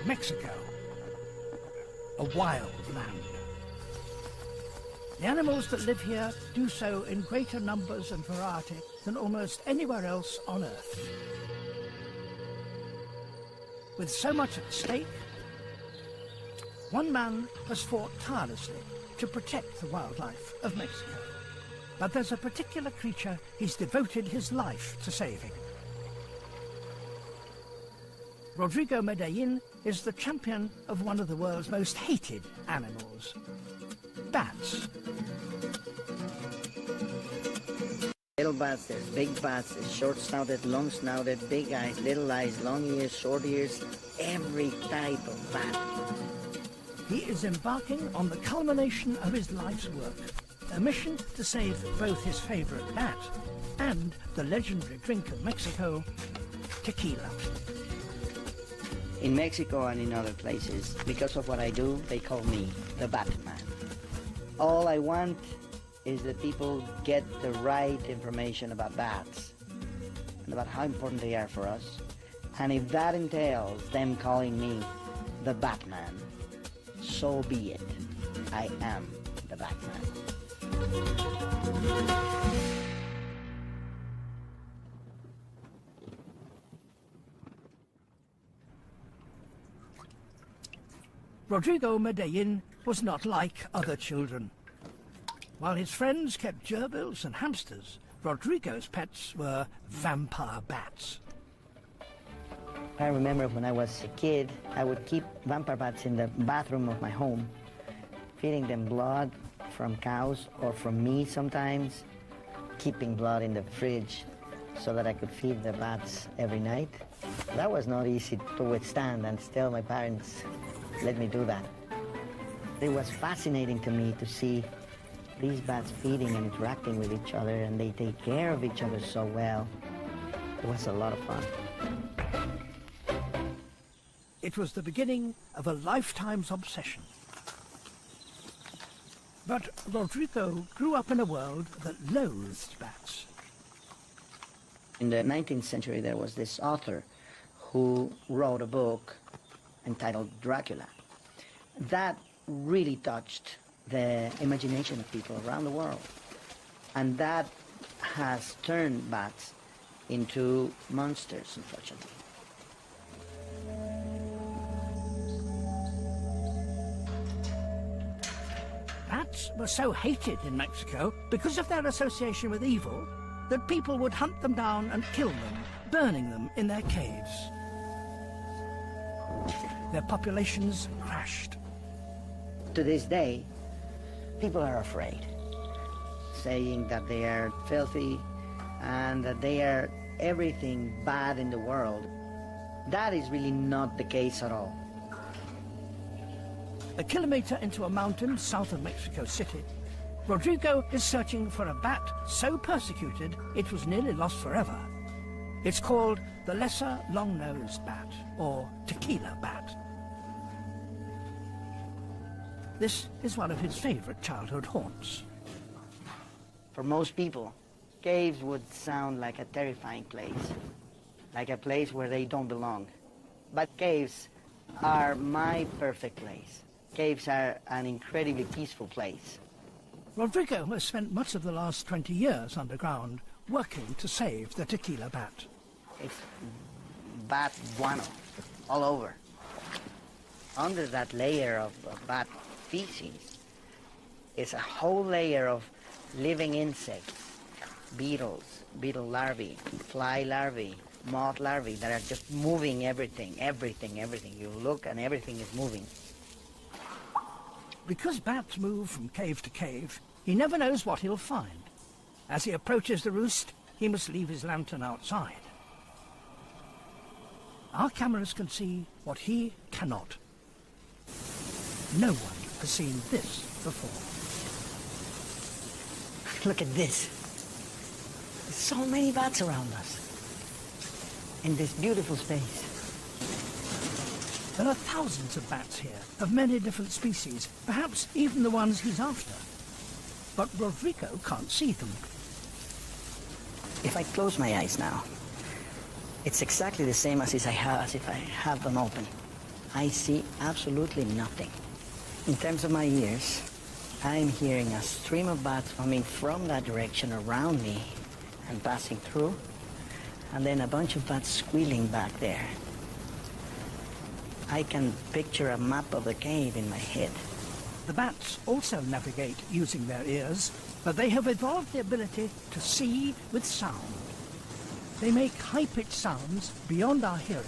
Mexico, a wild land. The animals that live here do so in greater numbers and variety than almost anywhere else on Earth. With so much at stake, one man has fought tirelessly to protect the wildlife of Mexico. But there's a particular creature he's devoted his life to saving. Rodrigo Medellin is the champion of one of the world's most hated animals, bats. Little bats, there's big bats, there's short-snouted, long-snouted, big eyes, long ears, short ears, every type of bat. He is embarking on the culmination of his life's work, a mission to save both his favorite bat and the legendary drink of Mexico, tequila. In Mexico and in other places, because of what I do, they call me the Batman. All I want is that people get the right information about bats and about how important they are for us. And if that entails them calling me the Batman, so be it. I am the Batman. Rodrigo Medellin was not like other children. While his friends kept gerbils and hamsters, Rodrigo's pets were vampire bats. I remember when I was a kid, I would keep vampire bats in the bathroom of my home, feeding them blood from cows or from me sometimes, keeping blood in the fridge so that I could feed the bats every night. That was not easy to withstand, and still my parents let me do that. It was fascinating to me to see these bats feeding and interacting with each other, and they take care of each other so well. It was a lot of fun. It was the beginning of a lifetime's obsession. But Rodrigo grew up in a world that loathed bats. In the 19th century, there was this author who wrote a book entitled Dracula. That really touched the imagination of people around the world. And that has turned bats into monsters, unfortunately. Bats were so hated in Mexico because of their association with evil that people would hunt them down and kill them, burning them in their caves. Their populations crashed. To this day, people are afraid, saying that they are filthy and that they are everything bad in the world. That is really not the case at all. A kilometer into a mountain south of Mexico City, Rodrigo is searching for a bat so persecuted it was nearly lost forever. It's called the lesser long-nosed bat, or tequila bat. This is one of his favorite childhood haunts. For most people, caves would sound like a terrifying place, like a place where they don't belong. But caves are my perfect place. Caves are an incredibly peaceful place. Rodrigo has spent much of the last 20 years underground working to save the tequila bat. It's bat guano all over. Under that layer of bat feces is a whole layer of living insects, beetles, beetle larvae, fly larvae, moth larvae that are just moving everything. You look and everything is moving. Because bats move from cave to cave, he never knows what he'll find. As he approaches the roost, he must leave his lantern outside. Our cameras can see what he cannot. No one has seen this before. Look at this. There's so many bats around us in this beautiful space. There are thousands of bats here, of many different species, perhaps even the ones he's after. But Rodrigo can't see them. If I close my eyes now, it's exactly the same as if I have them open. I see absolutely nothing. In terms of my ears, I'm hearing a stream of bats coming from that direction around me and passing through, and then a bunch of bats squealing back there. I can picture a map of the cave in my head. The bats also navigate using their ears, but they have evolved the ability to see with sound. They make high-pitched sounds beyond our hearing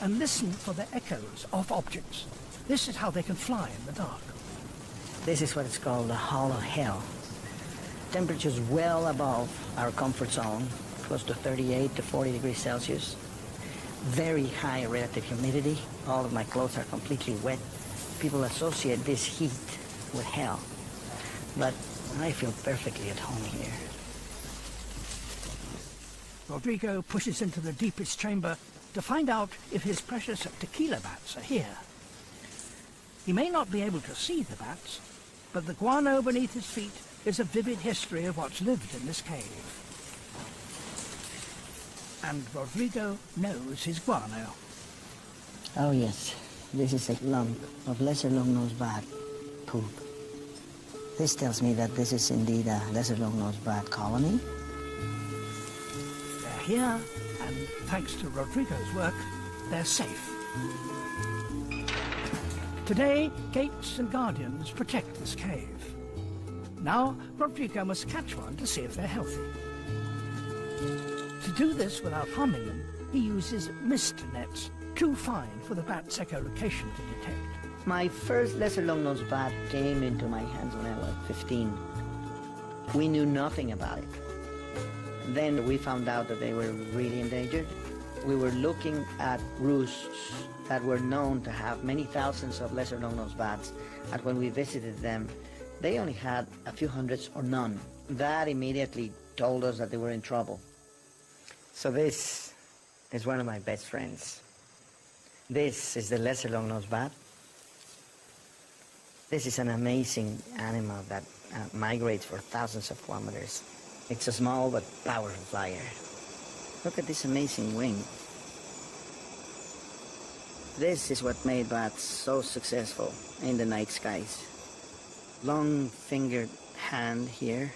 and listen for the echoes of objects. This is how they can fly in the dark. This is what is called the hollow hell. Temperatures well above our comfort zone, close to 38 to 40 degrees Celsius. Very high relative humidity. All of my clothes are completely wet. People associate this heat with hell, but I feel perfectly at home here. Rodrigo pushes into the deepest chamber to find out if his precious tequila bats are here. He may not be able to see the bats, but the guano beneath his feet is a vivid history of what's lived in this cave. And Rodrigo knows his guano. Oh yes, this is a lump of lesser long-nosed bat poop. This tells me that this is indeed a lesser long-nosed bat colony. They're here, and thanks to Rodrigo's work, they're safe. Today, gates and guardians protect this cave. Now, Rodrigo must catch one to see if they're healthy. To do this without harming them, he uses mist nets, too fine for the bat's echolocation to detect. My first lesser long-nosed bat came into my hands when I was 15. We knew nothing about it. Then we found out that they were really endangered. We were looking at roosts that were known to have many thousands of lesser long-nosed bats, and when we visited them, they only had a few hundreds or none. That immediately told us that they were in trouble. So this is one of my best friends. This is the lesser long-nosed bat. This is an amazing animal that migrates for thousands of kilometers. It's a small but powerful flyer. Look at this amazing wing. This is what made bats so successful in the night skies. Long-fingered hand here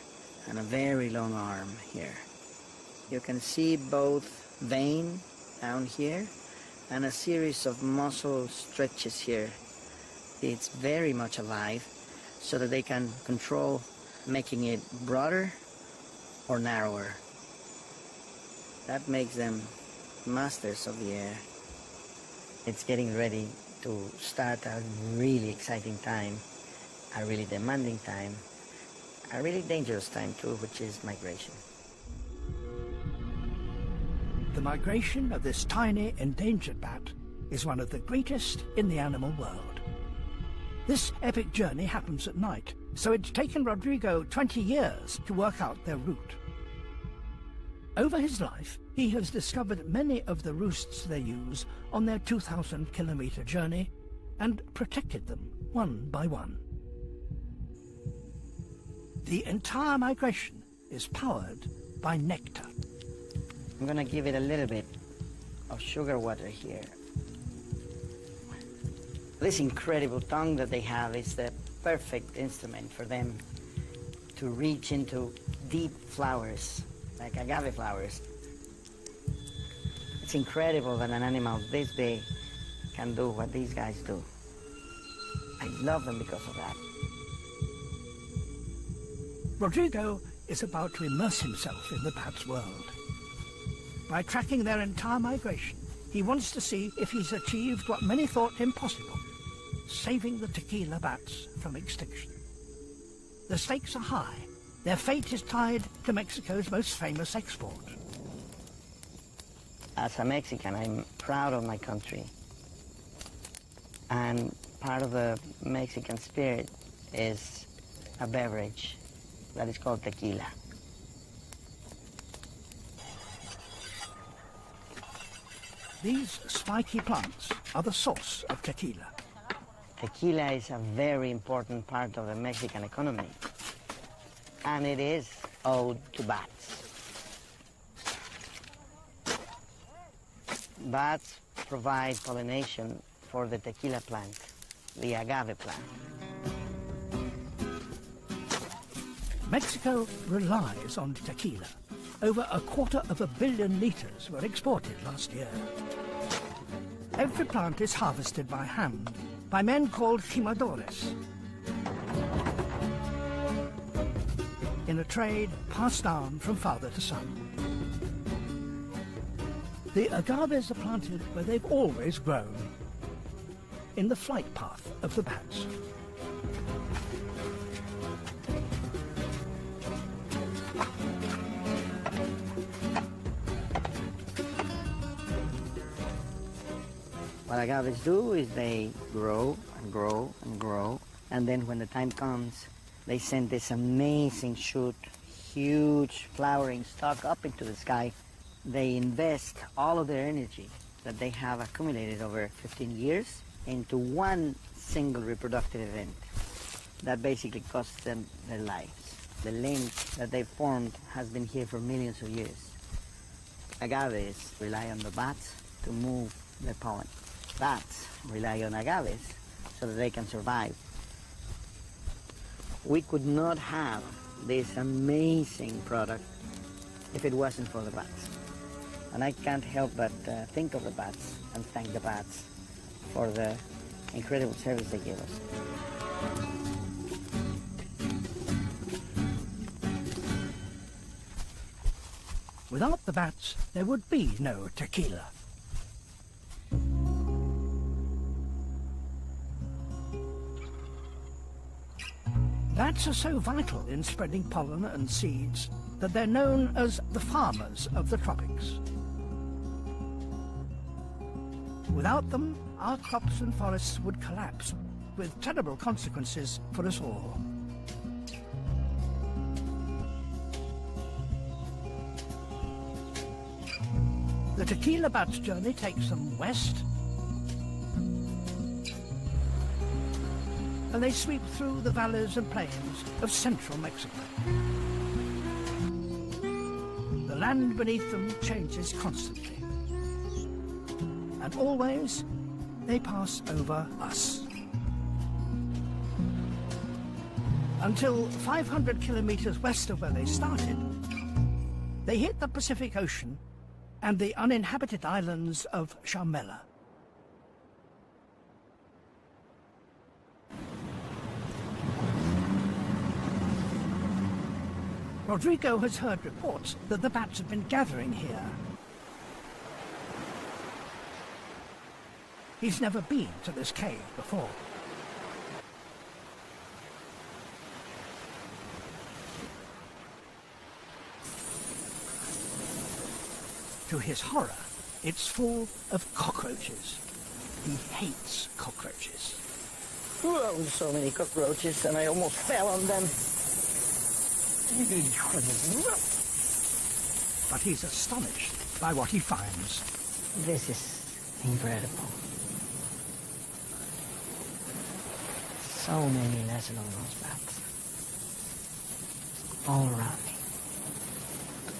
and a very long arm here. You can see both vein down here and a series of muscle stretches here. It's very much alive so that they can control making it broader or narrower. That makes them masters of the air. It's getting ready to start a really exciting time, a really demanding time, a really dangerous time too, which is migration. The migration of this tiny endangered bat is one of the greatest in the animal world. This epic journey happens at night, so it's taken Rodrigo 20 years to work out their route. Over his life, he has discovered many of the roosts they use on their 2,000-kilometer journey and protected them one by one. The entire migration is powered by nectar. I'm gonna give it a little bit of sugar water here. This incredible tongue that they have is the perfect instrument for them to reach into deep flowers, like agave flowers. It's incredible that an animal this big can do what these guys do. I love them because of that. Rodrigo is about to immerse himself in the bat's world. By tracking their entire migration, he wants to see if he's achieved what many thought impossible, saving the tequila bats from extinction. The stakes are high. Their fate is tied to Mexico's most famous export. As a Mexican, I'm proud of my country. And part of the Mexican spirit is a beverage that is called tequila. These spiky plants are the source of tequila. Tequila is a very important part of the Mexican economy, and it is owed to bats. Bats provide pollination for the tequila plant, the agave plant. Mexico relies on tequila. Over 250 million litres were exported last year. Every plant is harvested by hand, by men called jimadores, in a trade passed down from father to son. The agaves are planted where they've always grown, in the flight path of the bats. What agaves do is they grow and grow and grow, and then when the time comes, they send this amazing shoot, huge flowering stalk up into the sky. They invest all of their energy that they have accumulated over 15 years into one single reproductive event that basically costs them their lives. The link that they formed has been here for millions of years. Agaves rely on the bats to move their pollen. Bats rely on agaves so that they can survive. We could not have this amazing product if it wasn't for the bats. And I can't help but think of the bats and thank the bats for the incredible service they give us. Without the bats, there would be no tequila. Bats are so vital in spreading pollen and seeds that they're known as the farmers of the tropics. Without them, our crops and forests would collapse, with terrible consequences for us all. The tequila bat's journey takes them west, and they sweep through the valleys and plains of central Mexico. The land beneath them changes constantly, and always they pass over us. Until 500 kilometers west of where they started, they hit the Pacific Ocean and the uninhabited islands of Charmela. Rodrigo has heard reports that the bats have been gathering here. He's never been to this cave before. To his horror, it's full of cockroaches. He hates cockroaches. Oh, so many cockroaches, and I almost fell on them. But he's astonished by what he finds. This is incredible. So many lesser known bats all around me.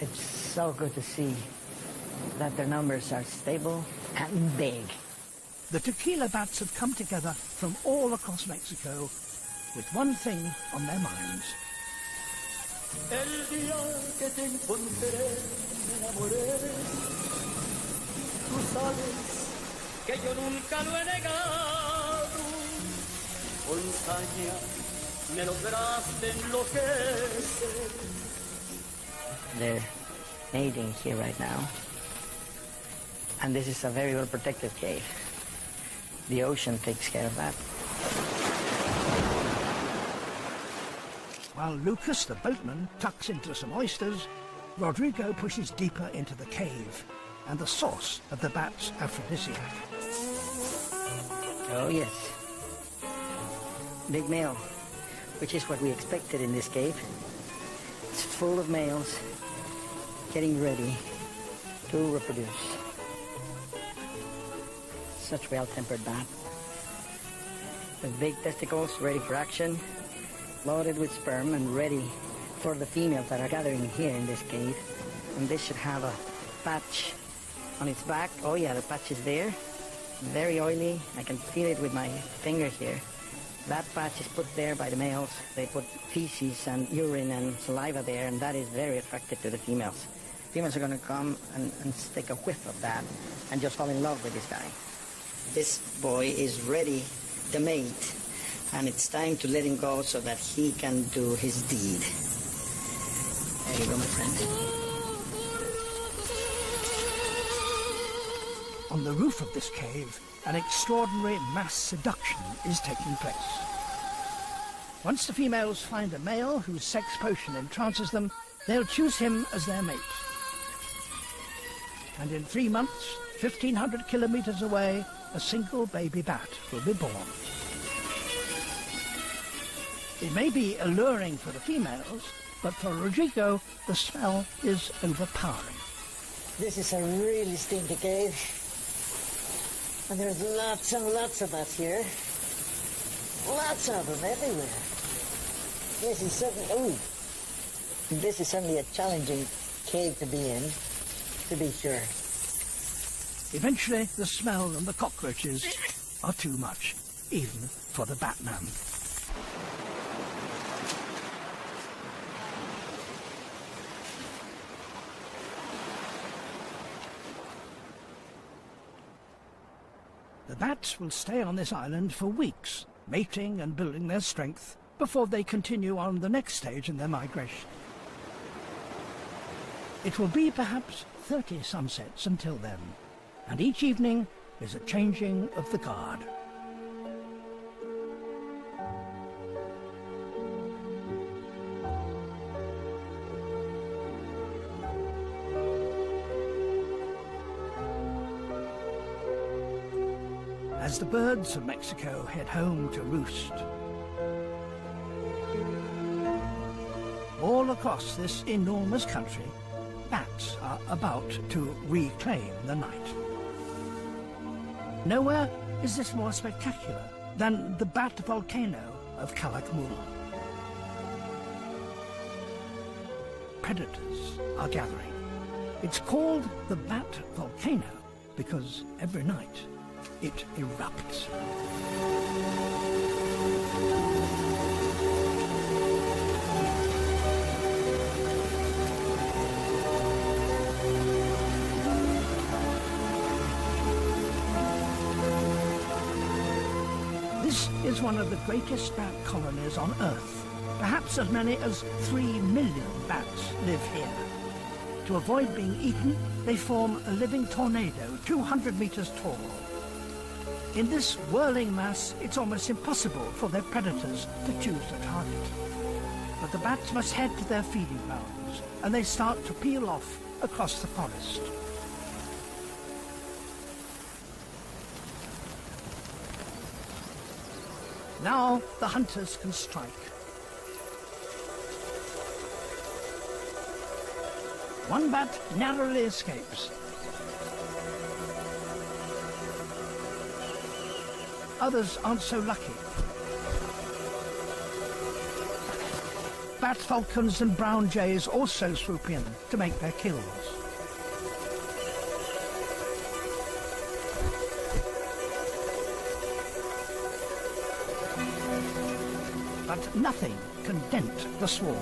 It's so good to see that their numbers are stable and big. The tequila bats have come together from all across Mexico with one thing on their minds. El día que te encontré me enamoré. Tú sabes que yo nunca lo he negado. Con saña me lograste enloquecer. They're mating here right now. And this is a very well protected cave. The ocean takes care of that. While Lucas, the boatman, tucks into some oysters, Rodrigo pushes deeper into the cave and the source of the bat's aphrodisiac. Oh, yes. Big male, which is what we expected in this cave. It's full of males getting ready to reproduce. Such well-tempered bat, with big testicles ready for action, loaded with sperm and ready for the females that are gathering here in this cave. And this should have a patch on its back. Oh yeah, the patch is there. very oily. I can feel it with my finger here. That patch is put there by the males. They put feces and urine and saliva there, and that is very attractive to the females. Females are going to come and take a whiff of that and just fall in love with this guy. This boy is ready to mate, and it's time to let him go so that he can do his deed. There you go, my friend. On the roof of this cave, an extraordinary mass seduction is taking place. Once the females find a male whose sex potion entrances them, they'll choose him as their mate. And in 3 months, 1,500 kilometers away, a single baby bat will be born. It may be alluring for the females, but for Rodrigo, the smell is overpowering. This is a really stinky cave. And there's lots and lots of bats here. Lots of them everywhere. This is certainly a challenging cave to be in, to be sure. Eventually, the smell and the cockroaches are too much, even for the Batman. The bats will stay on this island for weeks, mating and building their strength, before they continue on the next stage in their migration. It will be perhaps 30 sunsets until then, and each evening is a changing of the guard. As the birds of Mexico head home to roost, all across this enormous country, bats are about to reclaim the night. Nowhere is this more spectacular than the bat volcano of Calakmul. Predators are gathering. It's called the bat volcano because every night it erupts. This is one of the greatest bat colonies on Earth. Perhaps as many as 3 million bats live here. To avoid being eaten, they form a living tornado 200 meters tall. In this whirling mass, it's almost impossible for their predators to choose a target. But the bats must head to their feeding grounds, and they start to peel off across the forest. Now the hunters can strike. One bat narrowly escapes. Others aren't so lucky. Bat falcons and brown jays also swoop in to make their kills. But nothing can dent the swarm.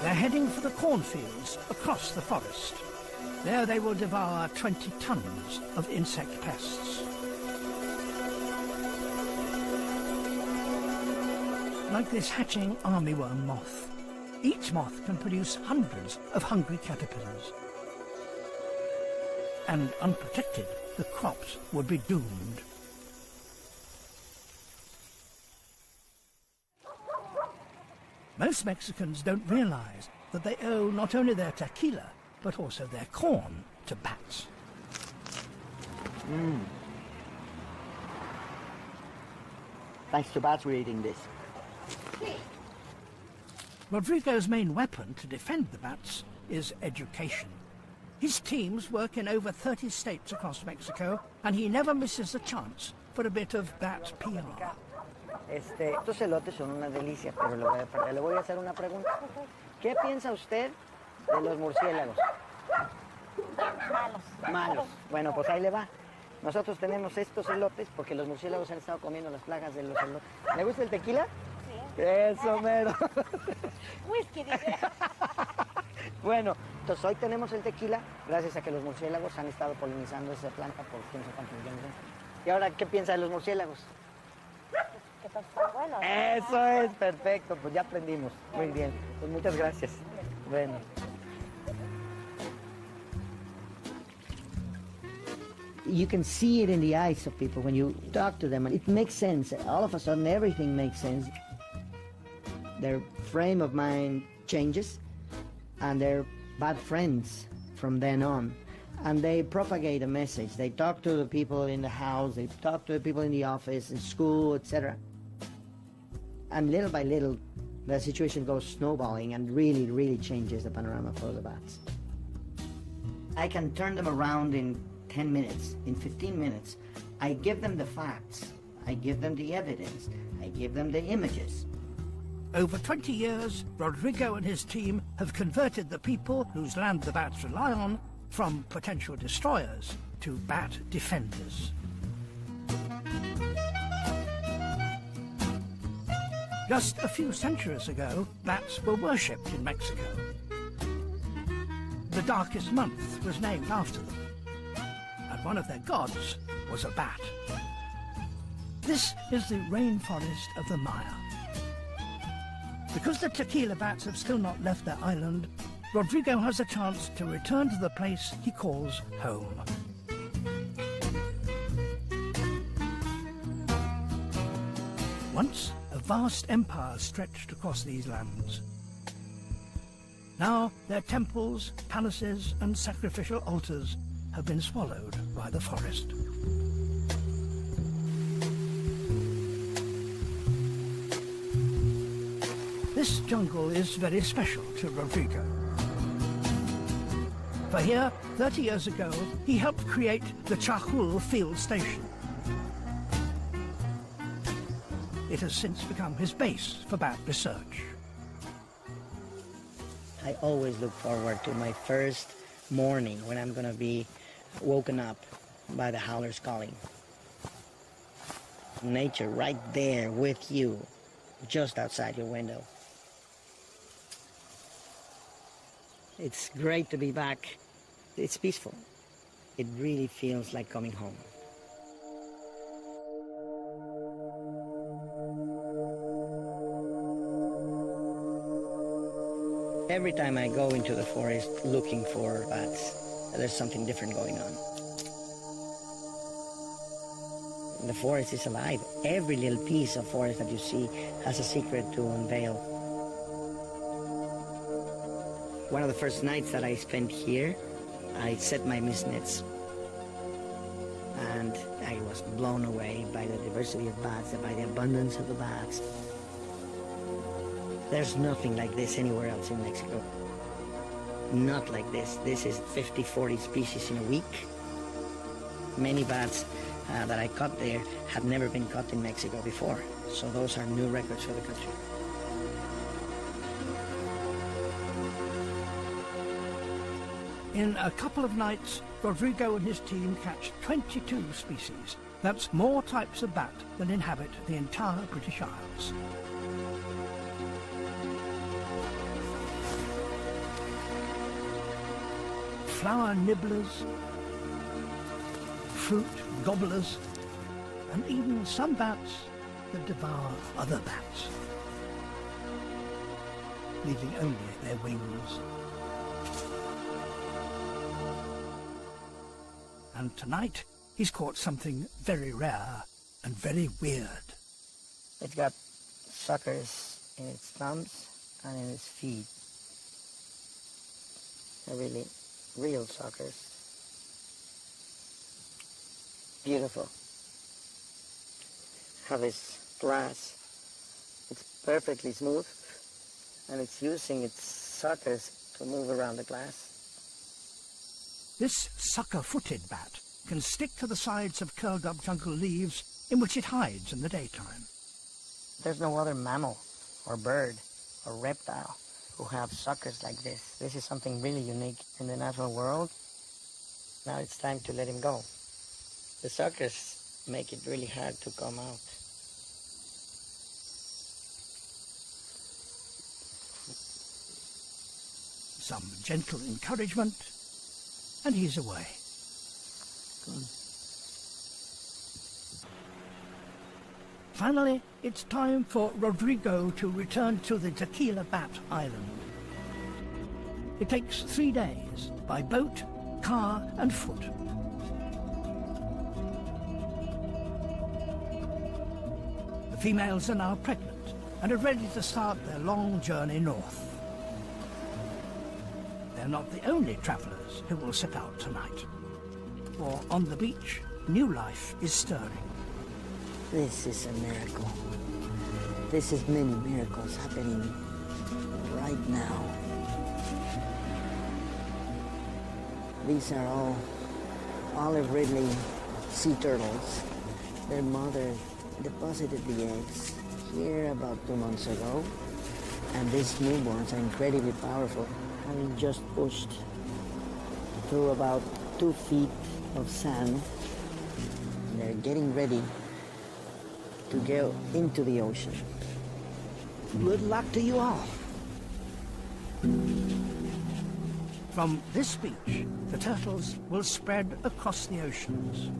They're heading for the cornfields across the forest. There they will devour 20 tons of insect pests. Like this hatching armyworm moth. Each moth can produce hundreds of hungry caterpillars. And unprotected, the crops would be doomed. Most Mexicans don't realize that they owe not only their tequila, but also their corn to bats. Thanks to bats, we're eating this. Rodrigo's main weapon to defend the bats is education. His teams work in over 30 states across Mexico, and he never misses a chance for a bit of bat PR. Estos elotes son una delicia, pero le voy a hacer una pregunta. ¿Qué piensa usted de los murciélagos? Malos. Bueno, pues ahí le va. Nosotros tenemos estos elotes porque los murciélagos han estado comiendo las plagas de los elotes. ¿Le gusta el tequila? Sí. Eso, mero. Whisky, dice. Bueno, entonces hoy tenemos el tequila gracias a que los murciélagos han estado polinizando esa planta por quién sabe cuántos millones de años. ¿Y ahora qué piensa de los murciélagos? Que son buenos. Eso es, perfecto, pues ya aprendimos. Muy bien, pues muchas gracias. Bueno. You can see it in the eyes of people when you talk to them, and it makes sense. All of a sudden, everything makes sense. Their frame of mind changes, and they're bad friends from then on. And they propagate a message. They talk to the people in the house, they talk to the people in the office, in school, etc. And little by little, the situation goes snowballing and really, really changes the panorama for the bats. I can turn them around in 10 minutes, in 15 minutes. I give them the facts, I give them the evidence, I give them the images. Over 20 years, Rodrigo and his team have converted the people whose land the bats rely on from potential destroyers to bat defenders. Just a few centuries ago, bats were worshipped in Mexico. The darkest month was named after them, and one of their gods was a bat. This is the rainforest of the Maya. Because the tequila bats have still not left their island, Rodrigo has a chance to return to the place he calls home. Once, a vast empire stretched across these lands. Now, their temples, palaces, and sacrificial altars have been swallowed by the forest. This jungle is very special to Rodrigo. For here, 30 years ago, he helped create the Chahul field station. It has since become his base for bat research. I always look forward to my first morning when I'm going to be woken up by the howlers calling. Nature right there with you, just outside your window. It's great to be back. It's peaceful. It really feels like coming home. Every time I go into the forest looking for bats, there's something different going on. The forest is alive. Every little piece of forest that you see has a secret to unveil. One of the first nights that I spent here, I set my mist nets. And I was blown away by the diversity of bats, by the abundance of the bats. There's nothing like this anywhere else in Mexico. Not like this. This is 50, 40 species in a week. Many bats that I caught there had never been caught in Mexico before. So those are new records for the country. In a couple of nights, Rodrigo and his team catch 22 species. That's more types of bat than inhabit the entire British Isles. Flower nibblers, fruit gobblers, and even some bats that devour other bats, leaving only their wings. And tonight, he's caught something very rare and very weird. It's got suckers in its thumbs and in its feet. They're really real suckers. Beautiful. Have this glass. It's perfectly smooth, and it's using its suckers to move around the glass. This sucker-footed bat can stick to the sides of curled-up jungle leaves in which it hides in the daytime. There's no other mammal or bird or reptile who have suckers like this. This is something really unique in the natural world. Now it's time to let him go. The suckers make it really hard to come out. Some gentle encouragement, and he's away. Good. Finally, it's time for Rodrigo to return to the Tequila Bat Island. It takes 3 days by boat, car and foot. The females are now pregnant and are ready to start their long journey north. They're not the only travellers who will set out tonight. For on the beach, new life is stirring. This is a miracle. This is many miracles happening right now. These are all olive ridley sea turtles. Their mother deposited the eggs here about 2 months ago. And these newborns are incredibly powerful, having just pushed through about 2 feet of sand. They're getting ready to go into the ocean. Good luck to you all. From this beach, the turtles will spread across the oceans.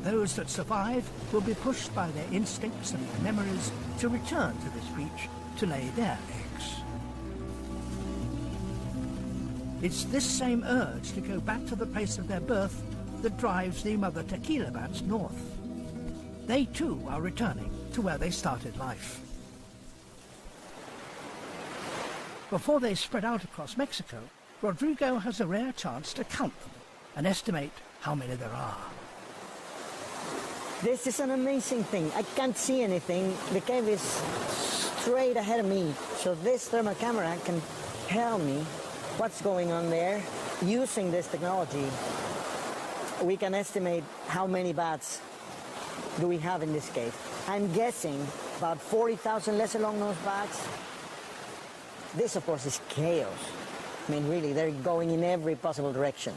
Those that survive will be pushed by their instincts and their memories to return to this beach to lay their eggs. It's this same urge to go back to the place of their birth that drives the mother tequila bats north. They too are returning to where they started life. Before they spread out across Mexico, Rodrigo has a rare chance to count them and estimate how many there are. This is an amazing thing. I can't see anything. The cave is straight ahead of me, so this thermal camera can tell me what's going on there. Using this technology, we can estimate how many bats do we have in this cave. I'm guessing about 40,000 lesser long-nosed bats. This, of course, is chaos. I mean, really, they're going in every possible direction.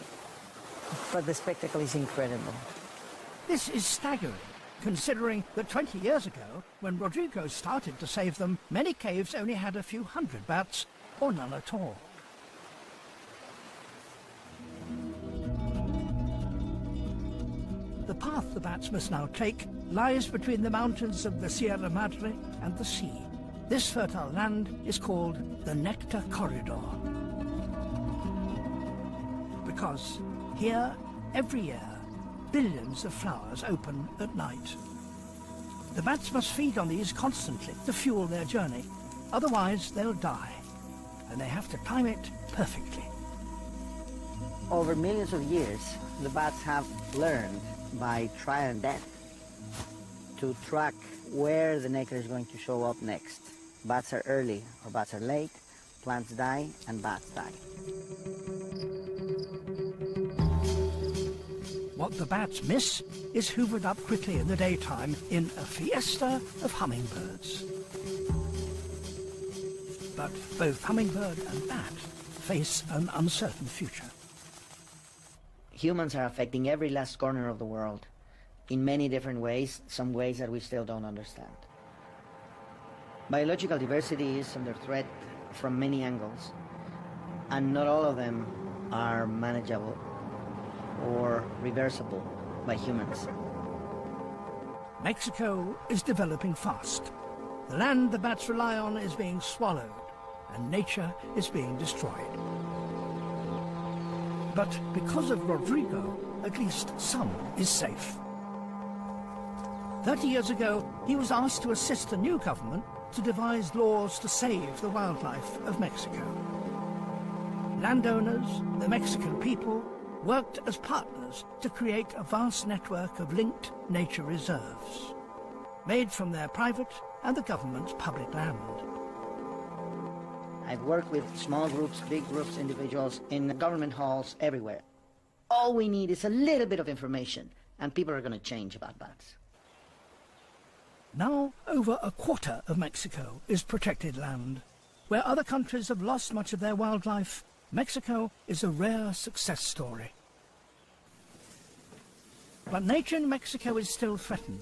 But the spectacle is incredible. This is staggering, considering that 20 years ago, when Rodrigo started to save them, many caves only had a few hundred bats, or none at all. The path the bats must now take lies between the mountains of the Sierra Madre and the sea. This fertile land is called the Nectar Corridor. Because here, every year, billions of flowers open at night. The bats must feed on these constantly to fuel their journey, otherwise they'll die, and they have to time it perfectly. Over millions of years, the bats have learned by trial and death to track where the nectar is going to show up next. Bats are early or bats are late, plants die and bats die. What the bats miss is hoovered up quickly in the daytime in a fiesta of hummingbirds. But both hummingbird and bat face an uncertain future. Humans are affecting every last corner of the world in many different ways, some ways that we still don't understand. Biological diversity is under threat from many angles, and not all of them are manageable or reversible by humans. Mexico is developing fast. The land the bats rely on is being swallowed, and nature is being destroyed. But because of Rodrigo, at least some is safe. 30 years ago, he was asked to assist a new government to devise laws to save the wildlife of Mexico. Landowners, the Mexican people, worked as partners to create a vast network of linked nature reserves, made from their private and the government's public land. I've worked with small groups, big groups, individuals, in government halls, everywhere. All we need is a little bit of information, and people are going to change about bats. Now, over a quarter of Mexico is protected land. Where other countries have lost much of their wildlife, Mexico is a rare success story. But nature in Mexico is still threatened,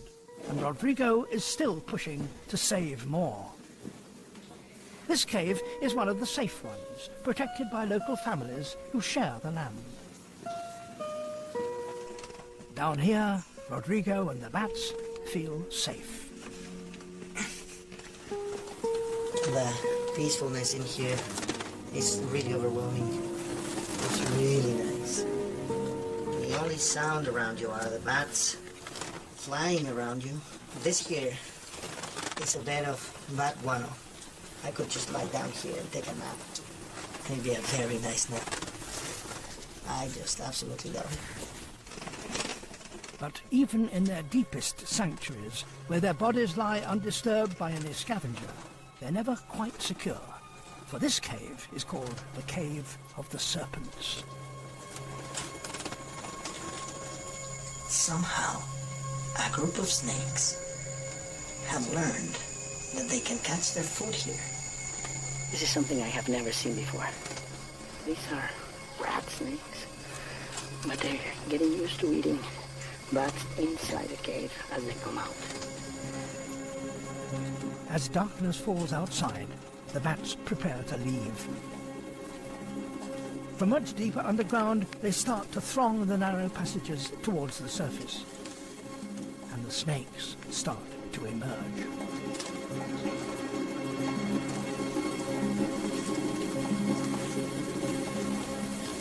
and Rodrigo is still pushing to save more. This cave is one of the safe ones, protected by local families who share the land. Down here, Rodrigo and the bats feel safe. The peacefulness in here is really overwhelming. It's really nice. The only sound around you are the bats flying around you. This here is a bed of bat guano. I could just lie down here and take a nap. It'd be a very nice nap. I just absolutely love it. But even in their deepest sanctuaries, where their bodies lie undisturbed by any scavenger, they're never quite secure. For this cave is called the Cave of the Serpents. Somehow, a group of snakes have learned that they can catch their food here. This is something I have never seen before. These are rat snakes, but they're getting used to eating bats inside the cave as they come out. As darkness falls outside, the bats prepare to leave. From much deeper underground, they start to throng the narrow passages towards the surface. And the snakes start to emerge.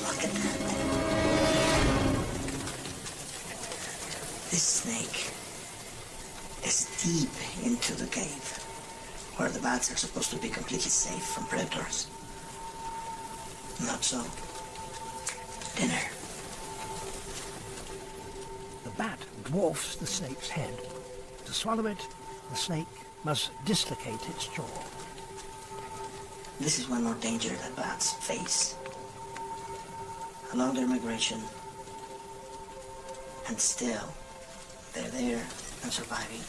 Look at that. This snake is deep into the cave, where the bats are supposed to be completely safe from predators. Not so. Dinner. The bat dwarfs the snake's head. To swallow it, the snake must dislocate its jaw. This is one more danger that bats face along their migration. And still, they're there and surviving.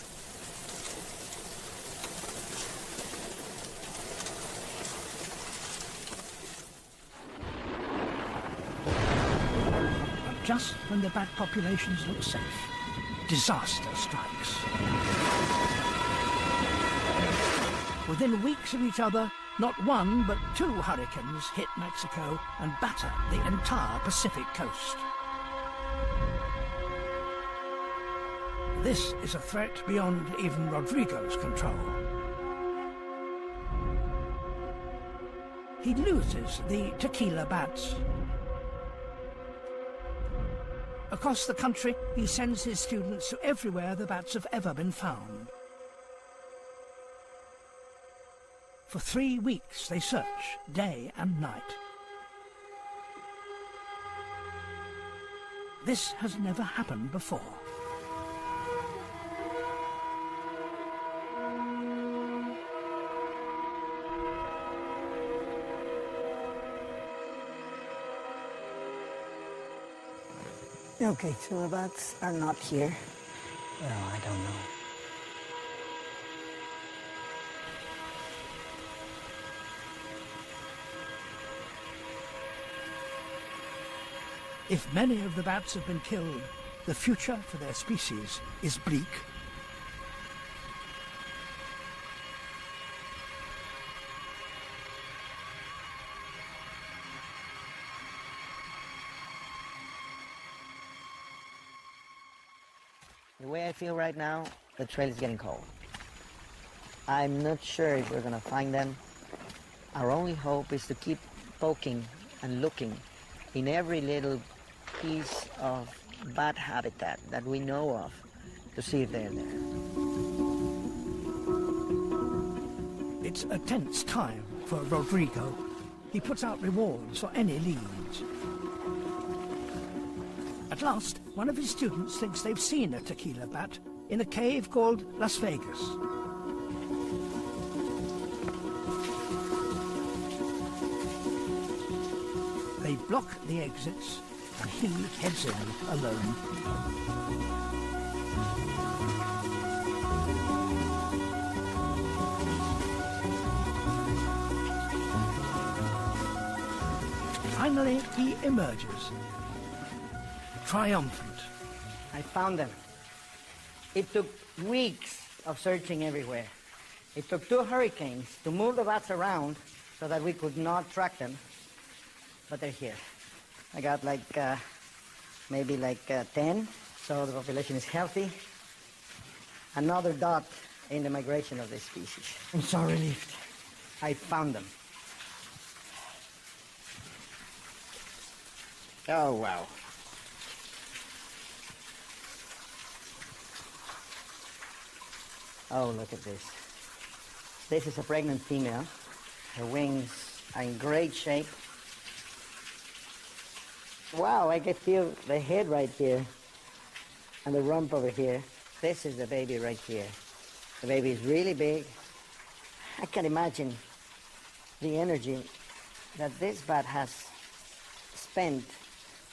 But just when the bat populations look safe, disaster strikes. Within weeks of each other, not one but 2 hurricanes hit Mexico and batter the entire Pacific coast. This is a threat beyond even Rodrigo's control. He loses the tequila bats. Across the country, he sends his students to everywhere the bats have ever been found. For 3 weeks, they search day and night. This has never happened before. Okay, so the bats are not here. Well, I don't know. If many of the bats have been killed, the future for their species is bleak. The way I feel right now, the trail is getting cold. I'm not sure if we're gonna find them. Our only hope is to keep poking and looking in every little piece of bat habitat that we know of to see if they're there. It's a tense time for Rodrigo. He puts out rewards for any leads. At last, one of his students thinks they've seen a tequila bat in a cave called Las Vegas. They block the exits, and he heads in alone. finally he emerges, triumphant. I found them. It took weeks of searching everywhere. It took 2 hurricanes to move the bats around so that we could not track them, but they're here. I got maybe 10, so the population is healthy. Another dot in the migration of this species. I'm so relieved. I found them. Oh, wow. Oh, look at this. This is a pregnant female. Her wings are in great shape. Wow, I can feel the head right here and the rump over here. This is the baby right here. The baby is really big. I can imagine the energy that this bat has spent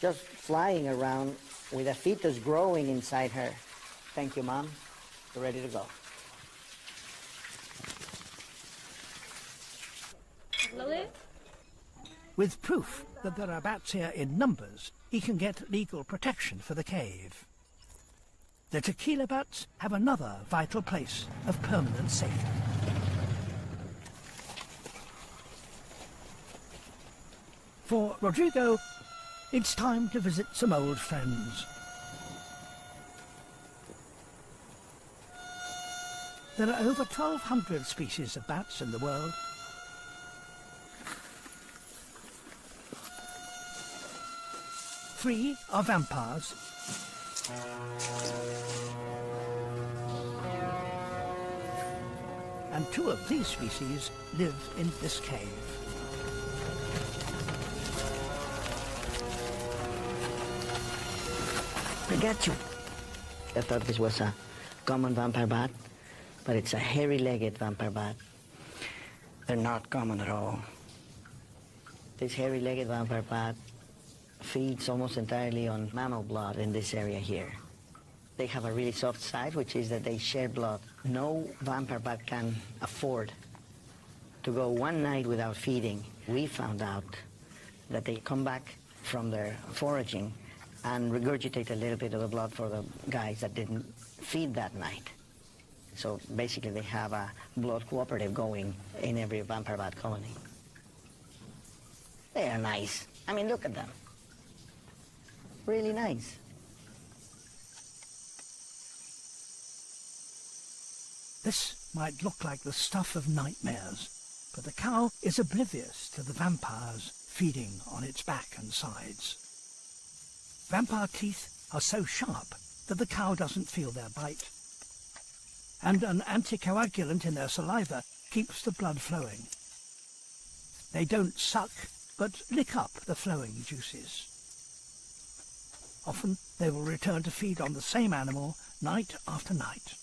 just flying around with a fetus growing inside her. Thank you, Mom. We're ready to go. With proof that there are bats here in numbers, he can get legal protection for the cave. The tequila bats have another vital place of permanent safety. For Rodrigo, it's time to visit some old friends. There are over 1,200 species of bats in the world. Three are vampires. And 2 of these species live in this cave. I got you. I thought this was a common vampire bat, but it's a hairy-legged vampire bat. They're not common at all. This hairy-legged vampire bat feeds almost entirely on mammal blood in this area here. They have a really soft side, which is that they share blood. No vampire bat can afford to go one night without feeding. We found out that they come back from their foraging and regurgitate a little bit of the blood for the guys that didn't feed that night. So basically they have a blood cooperative going in every vampire bat colony. They are nice. I mean, look at them. Really nice. This might look like the stuff of nightmares, but the cow is oblivious to the vampires feeding on its back and sides. Vampire teeth are so sharp that the cow doesn't feel their bite, and an anticoagulant in their saliva keeps the blood flowing. They don't suck, but lick up the flowing juices. Often they will return to feed on the same animal night after night.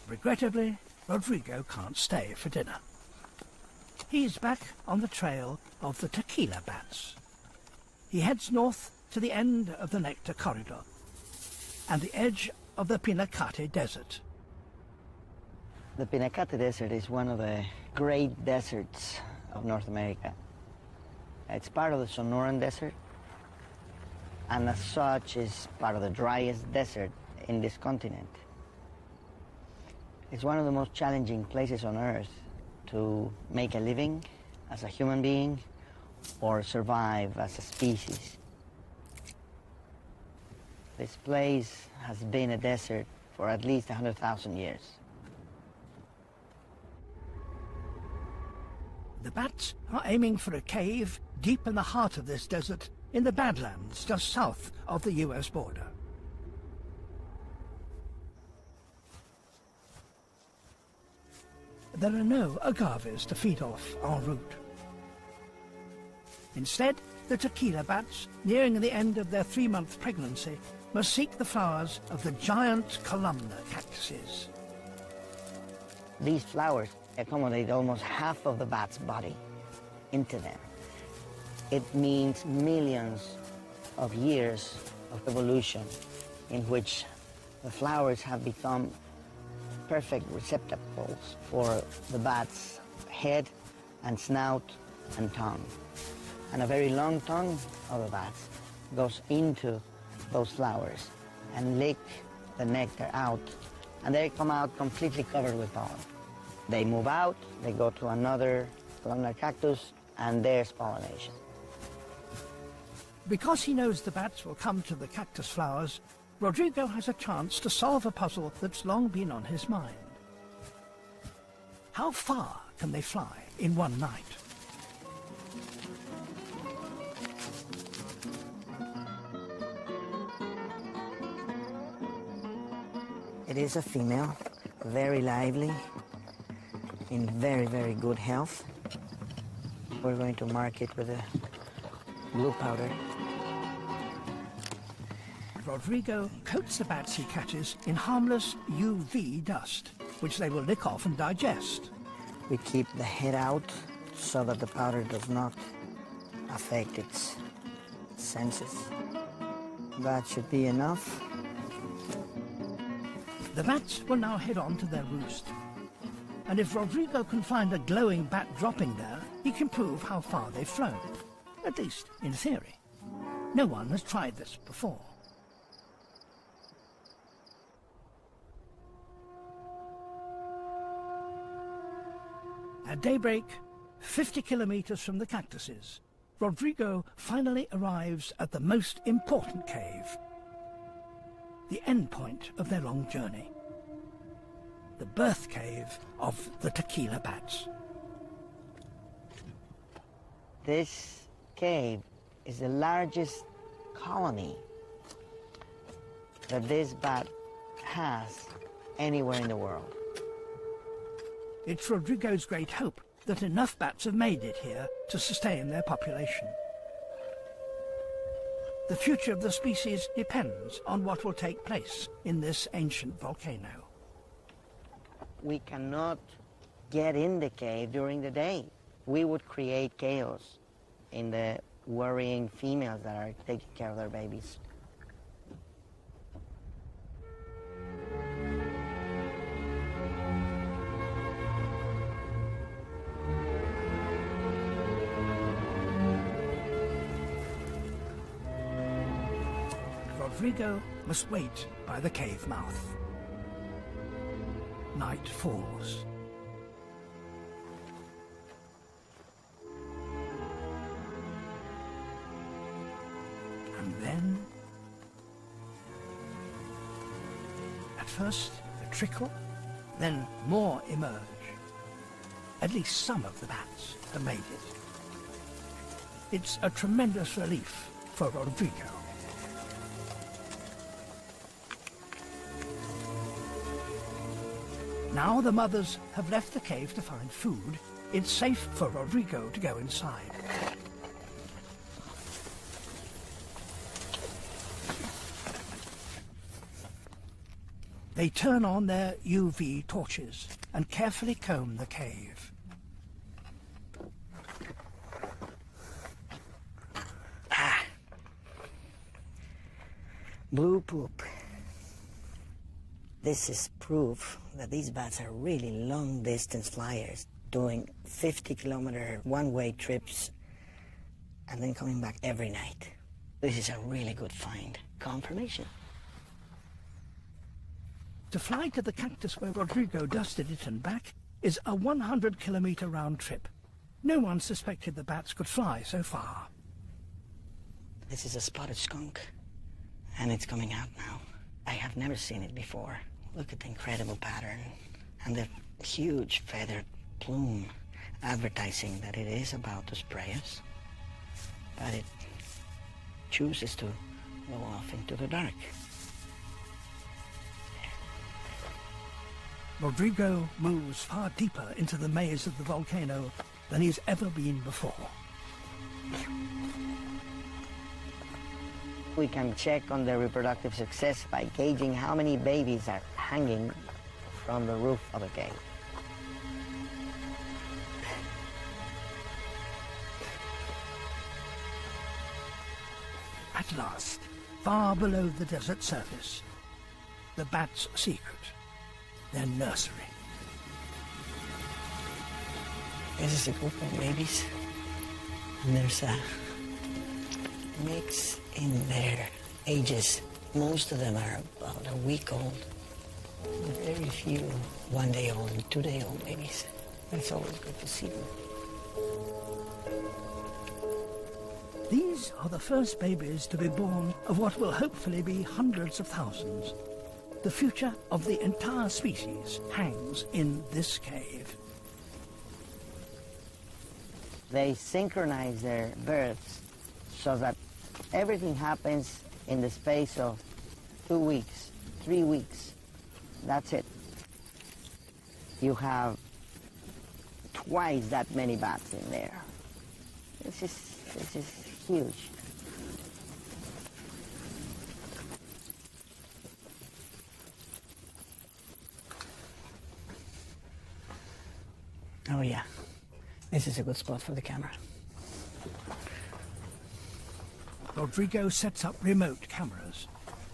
Regrettably, Rodrigo can't stay for dinner. He's back on the trail of the tequila bats. He heads north to the end of the nectar corridor and the edge of the Pinacate Desert. The Pinacate Desert is one of the great deserts of North America. It's part of the Sonoran Desert, and as such is part of the driest desert in this continent. It's one of the most challenging places on Earth to make a living as a human being or survive as a species. This place has been a desert for at least 100,000 years. The bats are aiming for a cave deep in the heart of this desert in the Badlands just south of the US border. There are no agaves to feed off en route. Instead, the tequila bats, nearing the end of their 3-month pregnancy, must seek the flowers of the giant columnar cactuses. These flowers accommodate almost half of the bat's body into them. It means millions of years of evolution in which the flowers have become perfect receptacles for the bat's head and snout and tongue. And a very long tongue of the bats goes into those flowers and lick the nectar out, and they come out completely covered with pollen. They move out, they go to another columnar cactus, and there's pollination. Because he knows the bats will come to the cactus flowers, Rodrigo has a chance to solve a puzzle that's long been on his mind. How far can they fly in one night? It is a female, very lively, in very, very good health. We're going to mark it with a blue powder. Rodrigo coats the bats he catches in harmless UV dust, which they will lick off and digest. We keep the head out so that the powder does not affect its senses. That should be enough. The bats will now head on to their roost. And if Rodrigo can find a glowing bat dropping there, he can prove how far they've flown. At least in theory. No one has tried this before. At daybreak, 50 kilometers from the cactuses, Rodrigo finally arrives at the most important cave. The end point of their long journey. The birth cave of the tequila bats. This cave is the largest colony that this bat has anywhere in the world. It's Rodrigo's great hope that enough bats have made it here to sustain their population. The future of the species depends on what will take place in this ancient volcano. We cannot get in the cave during the day. We would create chaos in the worrying females that are taking care of their babies. Rodrigo must wait by the cave mouth. Night falls. And then, at first a trickle, then more emerge. At least some of the bats have made it. It's a tremendous relief for Rodrigo. Now the mothers have left the cave to find food. It's safe for Rodrigo to go inside. They turn on their UV torches and carefully comb the cave. Blue poop. This is proof that these bats are really long-distance flyers, doing 50-kilometer one-way trips and then coming back every night. This is a really good find. Confirmation. To fly to the cactus where Rodrigo dusted it and back is a 100-kilometer round trip. No one suspected the bats could fly so far. This is a spotted skunk, and it's coming out now. I have never seen it before. Look at the incredible pattern and the huge feathered plume, advertising that it is about to spray us. But it chooses to go off into the dark. Rodrigo moves far deeper into the maze of the volcano than he's ever been before. We can check on their reproductive success by gauging how many babies are hanging from the roof of a cave. At last, far below the desert surface, the bat's secret, their nursery. This is a group of babies, and there's a mix in their ages. Most of them are about a week old. Very few 1 day old and 2 day old babies. It's always good to see them. These are the first babies to be born of what will hopefully be hundreds of thousands. The future of the entire species hangs in this cave. They synchronize their births so that everything happens in the space of 2 weeks, 3 weeks. That's it. You have twice that many bats in there. This is huge. Oh yeah, this is a good spot for the camera. Rodrigo sets up remote cameras.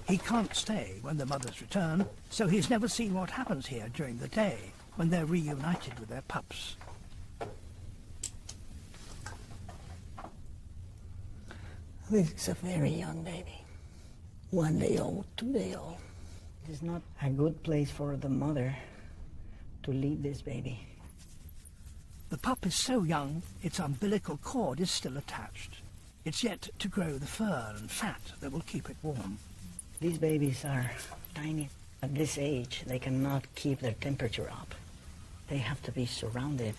He can't stay when the mothers return, so he's never seen what happens here during the day when they're reunited with their pups. This is a very young baby. 1 day old, 2 day old. This is not a good place for the mother to leave this baby. The pup is so young, its umbilical cord is still attached. It's yet to grow the fur and fat that will keep it warm. These babies are tiny. At this age, they cannot keep their temperature up. They have to be surrounded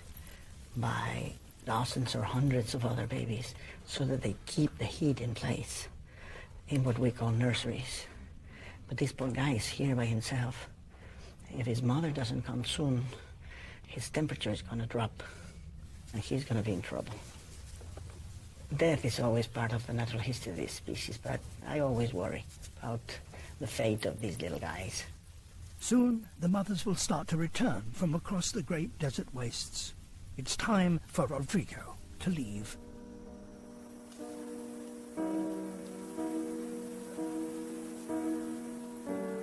by dozens or hundreds of other babies so that they keep the heat in place in what we call nurseries. But this poor guy is here by himself. If his mother doesn't come soon, his temperature is going to drop and he's going to be in trouble. Death is always part of the natural history of this species, but I always worry about the fate of these little guys. Soon, the mothers will start to return from across the great desert wastes. It's time for Rodrigo to leave.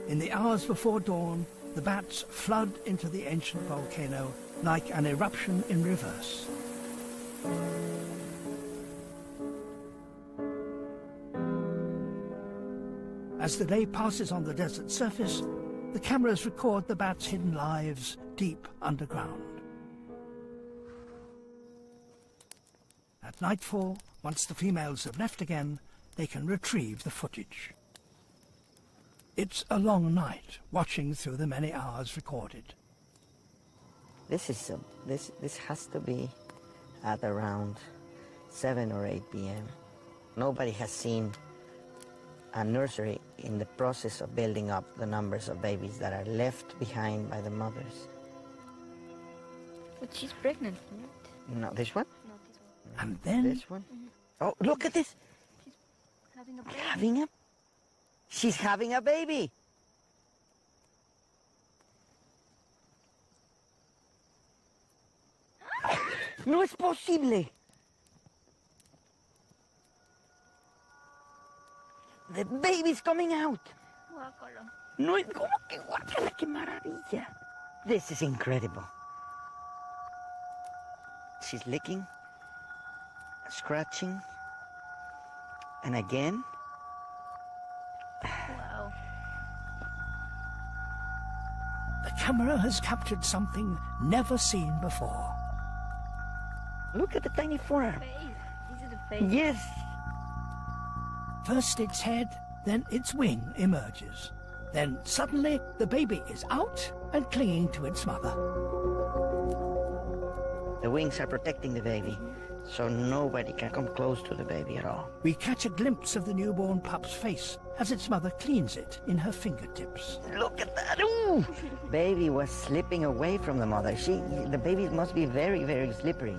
In the hours before dawn, the bats flood into the ancient volcano like an eruption in reverse. As the day passes on the desert surface, the cameras record the bats' hidden lives deep underground. At nightfall, once the females have left again, they can retrieve the footage. It's a long night, watching through the many hours recorded. This has to be at around 7 or 8 p.m. Nobody has seen a nursery in the process of building up the numbers of babies that are left behind by the mothers. But she's pregnant, right? No, this one? No, this one. And then... This one? Oh, look at this! She's having a baby. She's having a baby! No es posible! The baby's coming out! Guácala. No es como que guácala, qué maravilla! This is incredible. She's licking, scratching, and again. Wow. The camera has captured something never seen before. Look at the tiny forearm. Face. This is the face. Yes. First its head, then its wing emerges. Then suddenly the baby is out and clinging to its mother. The wings are protecting the baby, so nobody can come close to the baby at all. We catch a glimpse of the newborn pup's face as its mother cleans it in her fingertips. Look at that! Ooh! Baby was slipping away from the mother. The baby must be very, very slippery.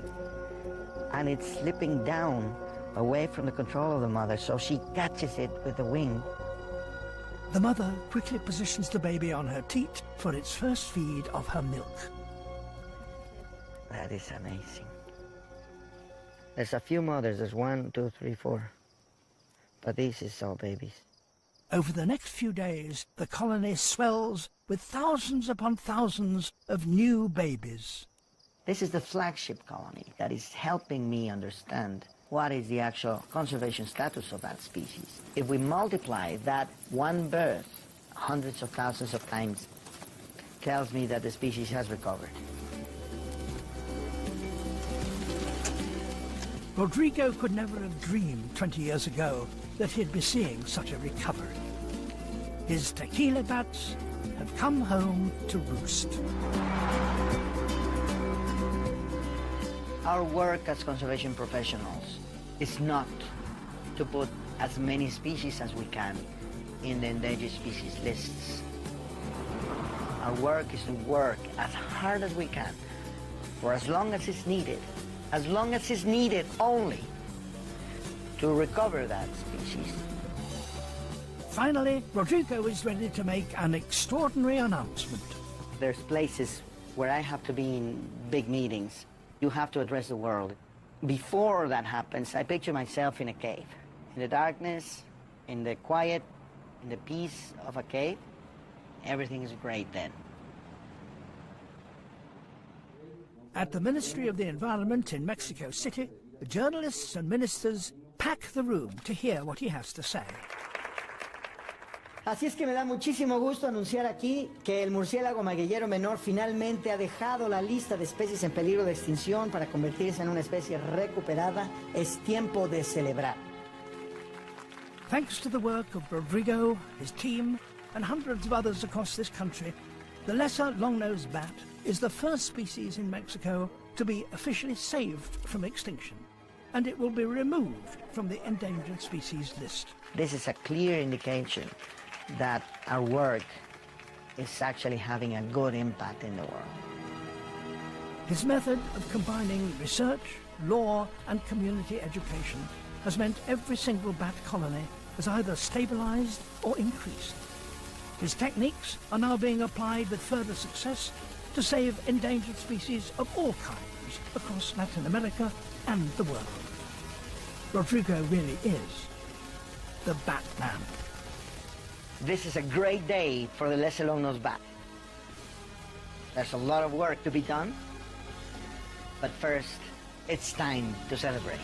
And it's slipping down away from the control of the mother, so she catches it with the wing. The mother quickly positions the baby on her teat for its first feed of her milk. That is amazing. There's a few mothers. There's 1, 2, 3, 4. But this is all babies. Over the next few days, the colony swells with thousands upon thousands of new babies. This is the flagship colony that is helping me understand what is the actual conservation status of that species. If we multiply that one birth hundreds of thousands of times, tells me that the species has recovered. Rodrigo could never have dreamed 20 years ago that he'd be seeing such a recovery. His tequila bats have come home to roost. Our work as conservation professionals is not to put as many species as we can in the endangered species lists. Our work is to work as hard as we can for as long as it's needed only to recover that species. Finally, Rodrigo is ready to make an extraordinary announcement. There's places where I have to be in big meetings. You have to address the world. Before that happens, I picture myself in a cave. In the darkness, in the quiet, in the peace of a cave, everything is great then. At the Ministry of the Environment in Mexico City, the journalists and ministers pack the room to hear what he has to say. Así es que me da muchísimo gusto anunciar aquí que el murciélago magueyero menor finalmente ha dejado la lista de especies en peligro de extinción para convertirse en una especie recuperada. Es tiempo de celebrar. Thanks to the work of Rodrigo, his team, and hundreds of others across this country, the lesser long-nosed bat is the first species in Mexico to be officially saved from extinction, and it will be removed from the endangered species list. This is a clear indication that our work is actually having a good impact in the world. His method of combining research, law, and community education has meant every single bat colony has either stabilized or increased. His techniques are now being applied with further success to save endangered species of all kinds across Latin America and the world. Rodrigo really is the Batman. This is a great day for the lesser long-nosed bat. There's a lot of work to be done, but first, it's time to celebrate.